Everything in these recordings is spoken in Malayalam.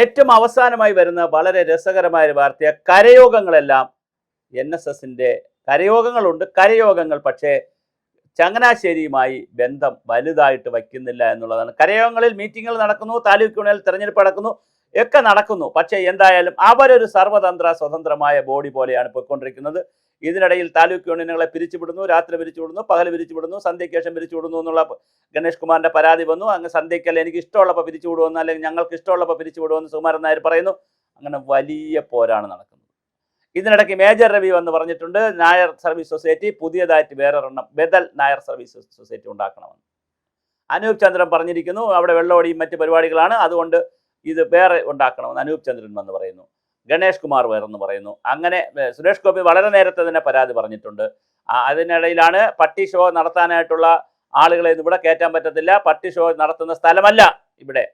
ഏറ്റവും അവസാനമായി വരുന്ന വളരെ രസകരമായ ഒരു വാർത്ത, കരയോഗങ്ങളെല്ലാം NSSന്റെ കരയോഗങ്ങളുണ്ട്, കരയോഗങ്ങൾ പക്ഷേ ചങ്ങനാശ്ശേരിയുമായി ബന്ധം വലുതായിട്ട് വയ്ക്കുന്നില്ല എന്നുള്ളതാണ്. കരയോഗങ്ങളിൽ മീറ്റിങ്ങുകൾ നടക്കുന്നു, താലൂക്ക് യൂണിയനിൽ തെരഞ്ഞെടുപ്പ് നടക്കുന്നു, ഒക്കെ നടക്കുന്നു. പക്ഷേ എന്തായാലും അവരൊരു സർവതന്ത്ര സ്വതന്ത്രമായ ബോഡി പോലെയാണ് പോയിക്കൊണ്ടിരിക്കുന്നത്. ഇതിനിടയിൽ താലൂക്ക് യൂണിയനുകളെ പിരിച്ചുവിടുന്നു, രാത്രി പിരിച്ചുവിടുന്നു, പകൽ പിരിച്ചുവിടുന്നു, സന്ധ്യയ്ക്ക് ശേഷം പിരിച്ചുവിടുന്നു എന്നുള്ള ഗണേഷ് കുമാറിന്റെ പരാതി വന്നു. അങ്ങ് സന്ധ്യയ്ക്കല്ല, എനിക്ക് ഇഷ്ടമുള്ളപ്പോൾ പിരിച്ചുവിടുമെന്ന്, അല്ലെങ്കിൽ ഞങ്ങൾക്ക് ഇഷ്ടമുള്ളപ്പോൾ പിരിച്ചുവിടുമെന്ന് സുകുമാരൻ നായർ പറയുന്നു. അങ്ങനെ വലിയ പോരാണ് നടക്കുന്നത്. ഇതിനിടയ്ക്ക് മേജർ രവി വന്ന് പറഞ്ഞിട്ടുണ്ട്, നായർ സർവീസ് സൊസൈറ്റി പുതിയതായിട്ട് വേറൊരെണ്ണം ബദൽ നായർ സർവീസ് സൊസൈറ്റി ഉണ്ടാക്കണമെന്ന്. അനൂപ് ചന്ദ്രൻ പറഞ്ഞിരിക്കുന്നു, അവിടെ വെള്ളോടിയും മറ്റ് പരിപാടികളാണ്, അതുകൊണ്ട് ഇത് വേറെ ഉണ്ടാക്കണമെന്ന് അനൂപ് ചന്ദ്രൻ വന്ന് പറയുന്നു. ഗണേഷ് കുമാർ വേറെന്ന് പറയുന്നു. അങ്ങനെ സുരേഷ് ഗോപി വളരെ നേരത്തെ തന്നെ പരാതി പറഞ്ഞിട്ടുണ്ട്. അതിനിടയിലാണ് പട്ടി ഷോ നടത്താനായിട്ടുള്ള ആളുകളെ ഇവിടെ കയറ്റാൻ പറ്റത്തില്ല, പട്ടി ഷോ നടത്തുന്ന സ്ഥലമല്ല ഇവിടെ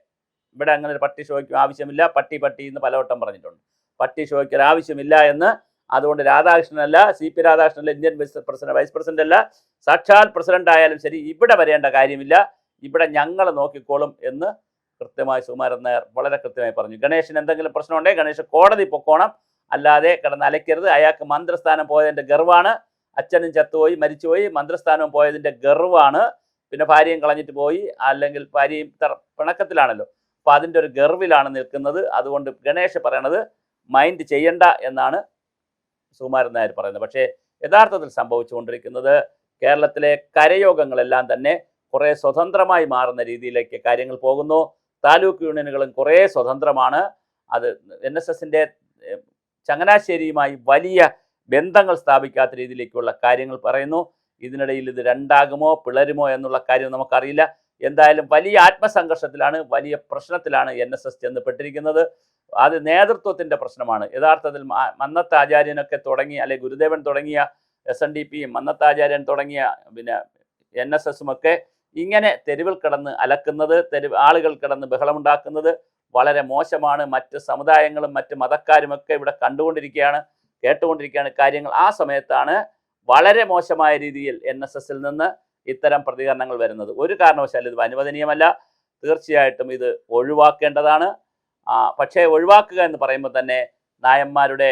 അങ്ങനെ ഒരു പട്ടി ഷോയ്ക്ക് ആവശ്യമില്ല, പട്ടി എന്ന് പലവട്ടം പറഞ്ഞിട്ടുണ്ട്. പട്ടി ഷോയ്ക്ക് ഒരു ആവശ്യമില്ല എന്ന്. അതുകൊണ്ട് രാധാകൃഷ്ണനല്ല, CP രാധാകൃഷ്ണനല്ല, ഇന്ത്യൻ വൈസ് പ്രസിഡന്റ് അല്ല, സാക്ഷാൽ പ്രസിഡന്റ് ആയാലും ശരി ഇവിടെ വരേണ്ട കാര്യമില്ല, ഇവിടെ ഞങ്ങൾ നോക്കിക്കോളും എന്ന് കൃത്യമായി സുകുമാരൻ നായർ വളരെ കൃത്യമായി പറഞ്ഞു. ഗണേഷിന് എന്തെങ്കിലും പ്രശ്നമുണ്ടെങ്കിൽ ഗണേഷ് കോടതി പൊക്കോണം, അല്ലാതെ കിടന്ന് അലയ്ക്കരുത്. അയാൾക്ക് മന്ത്രിസ്ഥാനം പോയതിൻ്റെ ഗർവാണ്, അച്ഛനും ചത്തുപോയി മരിച്ചുപോയി, മന്ത്രിസ്ഥാനവും പോയതിൻ്റെ ഗർവാണ്. പിന്നെ ഭാര്യയും കളഞ്ഞിട്ട് പോയി, അല്ലെങ്കിൽ ഭാര്യയും പിണക്കത്തിലാണല്ലോ, അപ്പോൾ അതിൻ്റെ ഒരു ഗർവിലാണ് നിൽക്കുന്നത്. അതുകൊണ്ട് ഗണേഷ് പറയണത് മൈൻഡ് ചെയ്യണ്ട എന്നാണ് സുകുമാരൻ നായർ പറയുന്നത്. പക്ഷേ യഥാർത്ഥത്തിൽ സംഭവിച്ചുകൊണ്ടിരിക്കുന്നത് കേരളത്തിലെ കരയോഗങ്ങളെല്ലാം തന്നെ കുറേ സ്വതന്ത്രമായി മാറുന്ന രീതിയിലേക്ക് കാര്യങ്ങൾ പോകുന്നു. താലൂക്ക് യൂണിയനുകളും കുറേ സ്വതന്ത്രമാണ്. അത് NSSന്റെ ചങ്ങനാശ്ശേരിയുമായി വലിയ ബന്ധങ്ങൾ സ്ഥാപിക്കാത്ത രീതിയിലേക്കുള്ള കാര്യങ്ങൾ പറയുന്നു. ഇതിനിടയിൽ ഇത് രണ്ടാകുമോ പിളരുമോ എന്നുള്ള കാര്യം നമുക്കറിയില്ല. എന്തായാലും വലിയ ആത്മസംഘർഷത്തിലാണ്, വലിയ പ്രശ്നത്തിലാണ് NSS ചെന്നപ്പെട്ടിരിക്കുന്നത്. അത് നേതൃത്വത്തിൻ്റെ പ്രശ്നമാണ്. യഥാർത്ഥത്തിൽ മന്നത്ത് ആചാര്യനൊക്കെ തുടങ്ങി, അല്ലെ ഗുരുദേവൻ തുടങ്ങിയ SNDPയും മന്നത്താചാര്യൻ തുടങ്ങിയ പിന്നെ NSSും ഒക്കെ ഇങ്ങനെ തെരുവിൽ കിടന്ന് അലക്കുന്നത്, ആളുകൾ കിടന്ന് ബഹളമുണ്ടാക്കുന്നത് വളരെ മോശമാണ്. മറ്റ് സമുദായങ്ങളും മറ്റ് മതക്കാരുമൊക്കെ ഇവിടെ കണ്ടുകൊണ്ടിരിക്കുകയാണ്, കേട്ടുകൊണ്ടിരിക്കുകയാണ് കാര്യങ്ങൾ. ആ സമയത്താണ് വളരെ മോശമായ രീതിയിൽ NSSൽ നിന്ന് ഇത്തരം പ്രതികരണങ്ങൾ വരുന്നത്. ഒരു കാരണവശാലും ഇത് അനുവദനീയമല്ല, തീർച്ചയായിട്ടും ഇത് ഒഴിവാക്കേണ്ടതാണ്. പക്ഷേ ഒഴിവാക്കുക എന്ന് പറയുമ്പോൾ തന്നെ നായന്മാരുടെ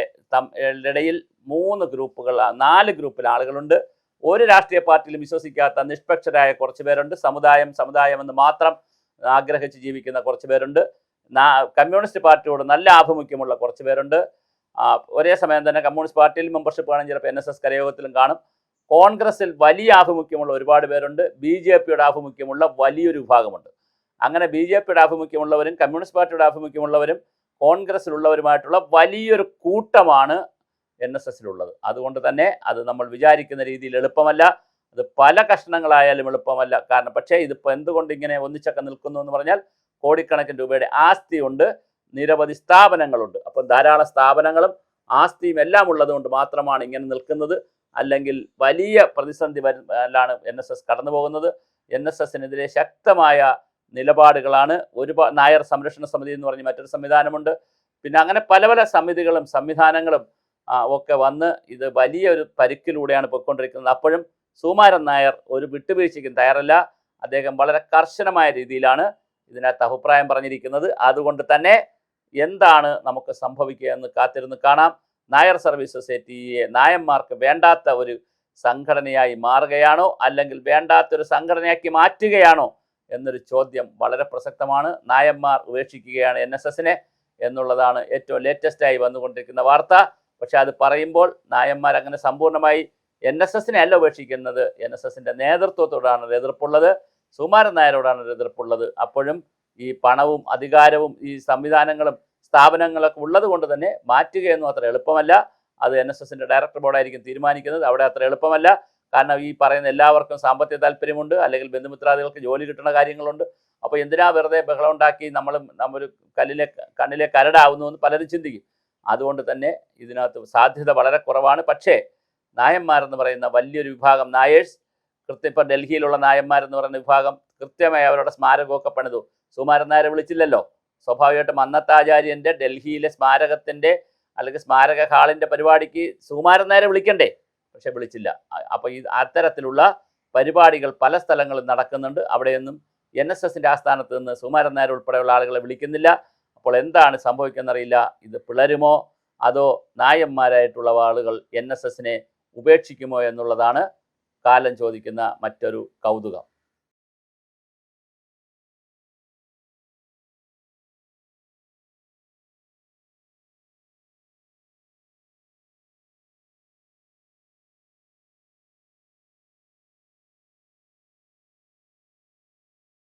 ഇടയിൽ 4 ഗ്രൂപ്പിൽ ആളുകളുണ്ട്. ഒരു രാഷ്ട്രീയ പാർട്ടിയിലും വിശ്വസിക്കാത്ത നിഷ്പക്ഷരായ കുറച്ച് പേരുണ്ട്. സമുദായം എന്ന് മാത്രം ആഗ്രഹിച്ച് ജീവിക്കുന്ന കുറച്ച് പേരുണ്ട്. കമ്മ്യൂണിസ്റ്റ് പാർട്ടിയോട് നല്ല ആഭിമുഖ്യമുള്ള കുറച്ച് പേരുണ്ട്. ഒരേ സമയം തന്നെ കമ്മ്യൂണിസ്റ്റ് പാർട്ടിയിൽ മെമ്പർഷിപ്പ് കാണും, ചിലപ്പോൾ NSS കരയോഗത്തിലും കാണും. കോൺഗ്രസിൽ വലിയ ആഭിമുഖ്യമുള്ള ഒരുപാട് പേരുണ്ട്. BJPയുടെ ആഭിമുഖ്യമുള്ള വലിയൊരു വിഭാഗമുണ്ട്. അങ്ങനെ BJPയുടെ ആഭിമുഖ്യമുള്ളവരും കമ്മ്യൂണിസ്റ്റ് പാർട്ടിയുടെ ആഭിമുഖ്യമുള്ളവരും കോൺഗ്രസിലുള്ളവരുമായിട്ടുള്ള വലിയൊരു കൂട്ടമാണ് NSSലുള്ളത്. അതുകൊണ്ട് തന്നെ അത് നമ്മൾ വിചാരിക്കുന്ന രീതിയിൽ എളുപ്പമല്ല, അത് പല കഷ്ണങ്ങളായാലും എളുപ്പമല്ല. കാരണം പക്ഷേ ഇതിപ്പോൾ എന്തുകൊണ്ട് ഇങ്ങനെ ഒന്നിച്ചൊക്കെ നിൽക്കുന്നു എന്ന് പറഞ്ഞാൽ കോടിക്കണക്കിന് രൂപയുടെ ആസ്തിയുണ്ട്, നിരവധി സ്ഥാപനങ്ങളുണ്ട്. അപ്പം ധാരാളം സ്ഥാപനങ്ങളും ആസ്തിയും എല്ലാം ഉള്ളതുകൊണ്ട് മാത്രമാണ് ഇങ്ങനെ നിൽക്കുന്നത്. അല്ലെങ്കിൽ വലിയ പ്രതിസന്ധി ലാണ് NSS കടന്നു പോകുന്നത്. NSSനെതിരെ ശക്തമായ നിലപാടുകളാണ്. നായർ സംരക്ഷണ സമിതി എന്ന് പറഞ്ഞ് മറ്റൊരു സംവിധാനമുണ്ട്. പിന്നെ അങ്ങനെ പല സമിതികളും സംവിധാനങ്ങളും ഒക്കെ വന്ന് ഇത് വലിയൊരു പരിക്കിലൂടെയാണ് പോയിക്കൊണ്ടിരിക്കുന്നത്. അപ്പോഴും സുകുമാരൻ നായർ ഒരു വിട്ടുവീഴ്ചയ്ക്കും തയ്യാറല്ല. അദ്ദേഹം വളരെ കർശനമായ രീതിയിലാണ് ഇതിനകത്ത് അഭിപ്രായം പറഞ്ഞിരിക്കുന്നത്. അതുകൊണ്ട് തന്നെ എന്താണ് നമുക്ക് സംഭവിക്കുക എന്ന് കാത്തിരുന്ന് കാണാം. നായർ സർവീസ് സൊസൈറ്റിയെ നായന്മാർക്ക് വേണ്ടാത്ത ഒരു സംഘടനയായി മാറുകയാണോ, അല്ലെങ്കിൽ വേണ്ടാത്തൊരു സംഘടനയാക്കി മാറ്റുകയാണോ എന്നൊരു ചോദ്യം വളരെ പ്രസക്തമാണ്. നായന്മാർ ഉപേക്ഷിക്കുകയാണ് NSSനെ എന്നുള്ളതാണ് ഏറ്റവും ലേറ്റസ്റ്റായി വന്നുകൊണ്ടിരിക്കുന്ന വാർത്ത. പക്ഷെ അത് പറയുമ്പോൾ നായന്മാർ അങ്ങനെ സമ്പൂർണ്ണമായി NSSനെ അല്ല ഉപേക്ഷിക്കുന്നത്, NSSന്റെ നേതൃത്വത്തോടാണ് എതിർപ്പുള്ളത്, സുകുമാരൻ നായരോടാണ് എതിർപ്പുള്ളത്. അപ്പോഴും ഈ പണവും അധികാരവും ഈ സംവിധാനങ്ങളും സ്ഥാപനങ്ങളൊക്കെ ഉള്ളത് കൊണ്ട് തന്നെ മാറ്റുകയൊന്നും അത്ര എളുപ്പമല്ല. അത് NSSന്റെ ഡയറക്ടർ ബോർഡായിരിക്കും തീരുമാനിക്കുന്നത്. അവിടെ അത്ര എളുപ്പമല്ല. കാരണം ഈ പറയുന്ന എല്ലാവർക്കും സാമ്പത്തിക താല്പര്യമുണ്ട്, അല്ലെങ്കിൽ ബന്ധുമിത്രാദികൾക്ക് ജോലി കിട്ടുന്ന കാര്യങ്ങളുണ്ട്. അപ്പോൾ എന്തിനാ വെറുതെ ബഹളം ഉണ്ടാക്കി നമ്മളൊരു കണ്ണിലെ കരടാവുന്നു എന്ന് പലരും ചിന്തിക്കും. അതുകൊണ്ട് തന്നെ ഇതിനകത്ത് സാധ്യത വളരെ കുറവാണ്. പക്ഷേ നായന്മാരെന്ന് പറയുന്ന വലിയൊരു വിഭാഗം നായേഴ്സ്, ഇപ്പോൾ ഡൽഹിയിലുള്ള നായന്മാരെന്ന് പറയുന്ന വിഭാഗം കൃത്യമായി അവരുടെ സ്മാരകമൊക്കെ പണിതു. സുകുമാരൻ നായരെ വിളിച്ചില്ലല്ലോ. സ്വാഭാവികമായിട്ടും മന്നത്താചാര്യൻ്റെ ഡൽഹിയിലെ സ്മാരകത്തിൻ്റെ അല്ലെങ്കിൽ സ്മാരക ഹാളിൻ്റെ പരിപാടിക്ക് സുകുമാരൻ നായരെ വിളിക്കണ്ടേ? പക്ഷെ വിളിച്ചില്ല. അപ്പോൾ ഈ അത്തരത്തിലുള്ള പരിപാടികൾ പല സ്ഥലങ്ങളിൽ നടക്കുന്നുണ്ട്. അവിടെയൊന്നും NSSന്റെ ആസ്ഥാനത്ത് നിന്ന് സുകുമാരൻ നായർ ഉൾപ്പെടെയുള്ള ആളുകളെ വിളിക്കുന്നില്ല. അപ്പോൾ എന്താണ് സംഭവിക്കുന്നറിയില്ല. ഇത് പിളരുമോ അതോ നായന്മാരായിട്ടുള്ള ആളുകൾ NSSനെ ഉപേക്ഷിക്കുമോ എന്നുള്ളതാണ് കാലം ചോദിക്കുന്ന മറ്റൊരു കൗതുകം.